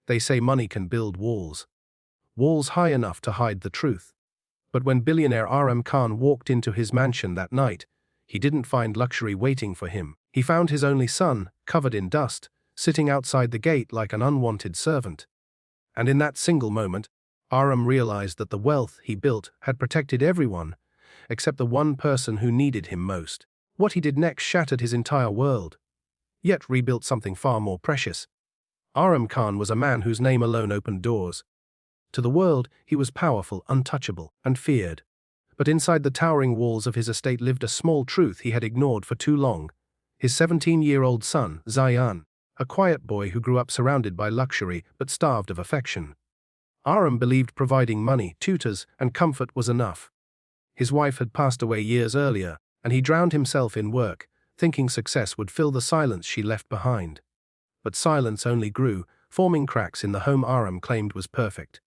They say money can build walls. Walls high enough to hide the truth. But when billionaire RM Khan walked into his mansion that night, he didn't find luxury waiting for him. He found his only son, covered in dust, sitting outside the gate like an unwanted servant. And in that single moment, RM realized that the wealth he built had protected everyone, except the one person who needed him most. What he did next shattered his entire world, yet rebuilt something far more precious. RM Khan was a man whose name alone opened doors. To the world, he was powerful, untouchable, and feared. But inside the towering walls of his estate lived a small truth he had ignored for too long. His 17-year-old son, Zayan, a quiet boy who grew up surrounded by luxury but starved of affection. RM believed providing money, tutors, and comfort was enough. His wife had passed away years earlier, and he drowned himself in work, thinking success would fill the silence she left behind. But silence only grew, forming cracks in the home RM claimed was perfect.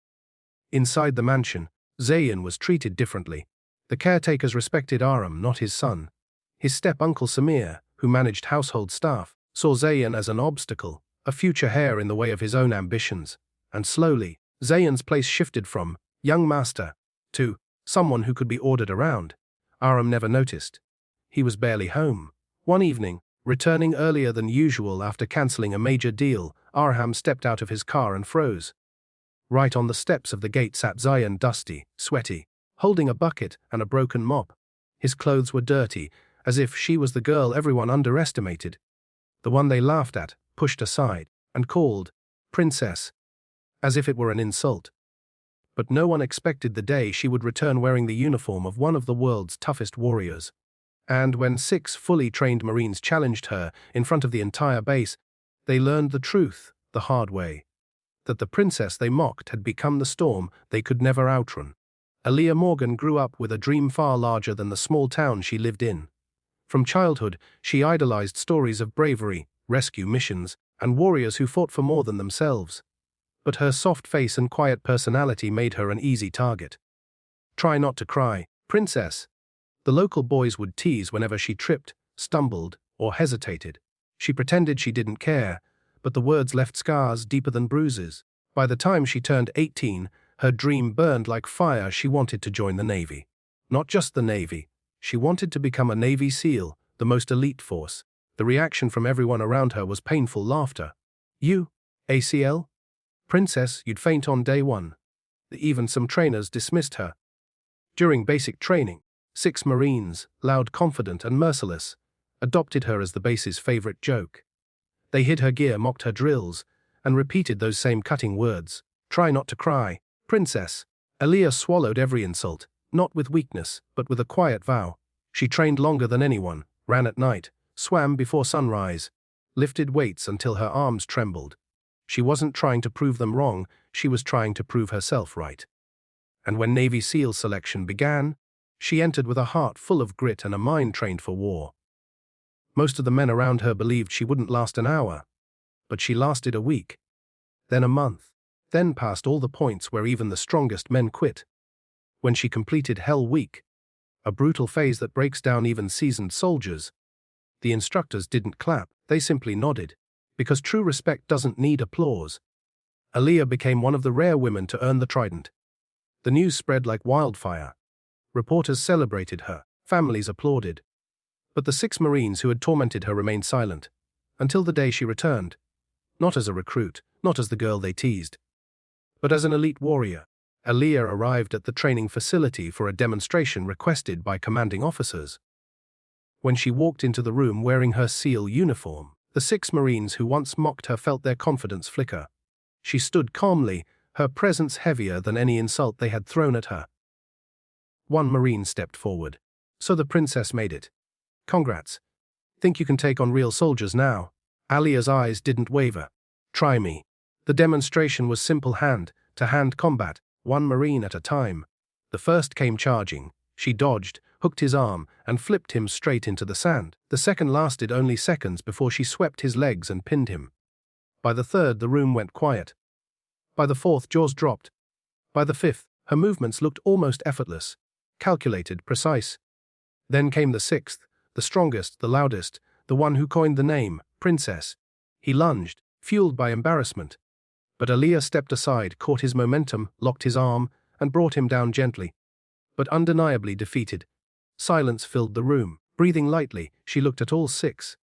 Inside the mansion, Zayan was treated differently. The caretakers respected RM, not his son. His step-uncle Samir, who managed household staff, saw Zayan as an obstacle, a future heir in the way of his own ambitions. And slowly, Zayan's place shifted from young master to someone who could be ordered around. RM never noticed. He was barely home. One evening, returning earlier than usual after cancelling a major deal, Arham stepped out of his car and froze. Right on the steps of the gate sat Zayan, dusty, sweaty, holding a bucket and a broken mop. His clothes were dirty, as if she was the girl everyone underestimated. The one they laughed at, pushed aside, and called Princess, as if it were an insult. But no one expected the day she would return wearing the uniform of one of the world's toughest warriors. And when 6 fully trained Marines challenged her in front of the entire base, they learned the truth, the hard way. That the princess they mocked had become the storm they could never outrun. Aaliyah Morgan grew up with a dream far larger than the small town she lived in. From childhood, she idolized stories of bravery, rescue missions, and warriors who fought for more than themselves. But her soft face and quiet personality made her an easy target. Try not to cry, princess. The local boys would tease whenever she tripped, stumbled, or hesitated. She pretended she didn't care, but the words left scars deeper than bruises. By the time she turned 18, her dream burned like fire. She wanted to join the Navy. Not just the Navy. She wanted to become a Navy SEAL, the most elite force. The reaction from everyone around her was painful laughter. You, ACL? Princess, you'd faint on day one. Even some trainers dismissed her. During basic training, 6 Marines, loud, confident, and merciless, adopted her as the base's favorite joke. They hid her gear, mocked her drills, and repeated those same cutting words. Try not to cry, princess. Aaliyah swallowed every insult, not with weakness, but with a quiet vow. She trained longer than anyone, ran at night, swam before sunrise, lifted weights until her arms trembled. She wasn't trying to prove them wrong, she was trying to prove herself right. And when Navy SEAL selection began, she entered with a heart full of grit and a mind trained for war. Most of the men around her believed she wouldn't last an hour, but she lasted a week, then a month, then passed all the points where even the strongest men quit. When she completed Hell Week, a brutal phase that breaks down even seasoned soldiers, the instructors didn't clap, they simply nodded, because true respect doesn't need applause. Aaliyah became one of the rare women to earn the trident. The news spread like wildfire. Reporters celebrated her, families applauded. But the 6 Marines who had tormented her remained silent, until the day she returned. Not as a recruit, not as the girl they teased, but as an elite warrior. Aaliyah arrived at the training facility for a demonstration requested by commanding officers. When she walked into the room wearing her SEAL uniform, the 6 Marines who once mocked her felt their confidence flicker. She stood calmly, her presence heavier than any insult they had thrown at her. One Marine stepped forward. So the princess made it. Congrats. Think you can take on real soldiers now? Aaliyah's eyes didn't waver. Try me. The demonstration was simple hand-to-hand combat, 1 Marine at a time. The first came charging. She dodged, hooked his arm, and flipped him straight into the sand. The second lasted only seconds before she swept his legs and pinned him. By the third, the room went quiet. By the fourth, jaws dropped. By the fifth, her movements looked almost effortless, calculated, precise. Then came the 6th, the strongest, the loudest, the one who coined the name, Princess. He lunged, fueled by embarrassment. But Aaliyah stepped aside, caught his momentum, locked his arm, and brought him down gently, but undeniably defeated. Silence filled the room. Breathing lightly, she looked at all six.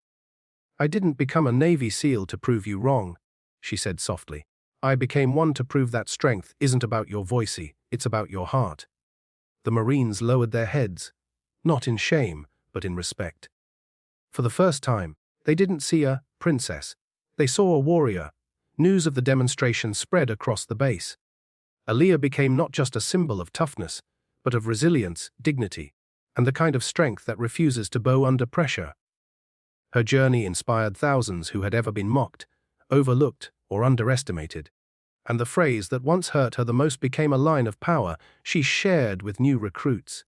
"I didn't become a Navy SEAL to prove you wrong," she said softly. "I became one to prove that strength isn't about your voicey, it's about your heart." The Marines lowered their heads, not in shame, but in respect. For the first time, they didn't see a princess. They saw a warrior. News of the demonstration spread across the base. Aaliyah became not just a symbol of toughness, but of resilience, dignity, and the kind of strength that refuses to bow under pressure. Her journey inspired thousands who had ever been mocked, overlooked, or underestimated. And the phrase that once hurt her the most became a line of power she shared with new recruits.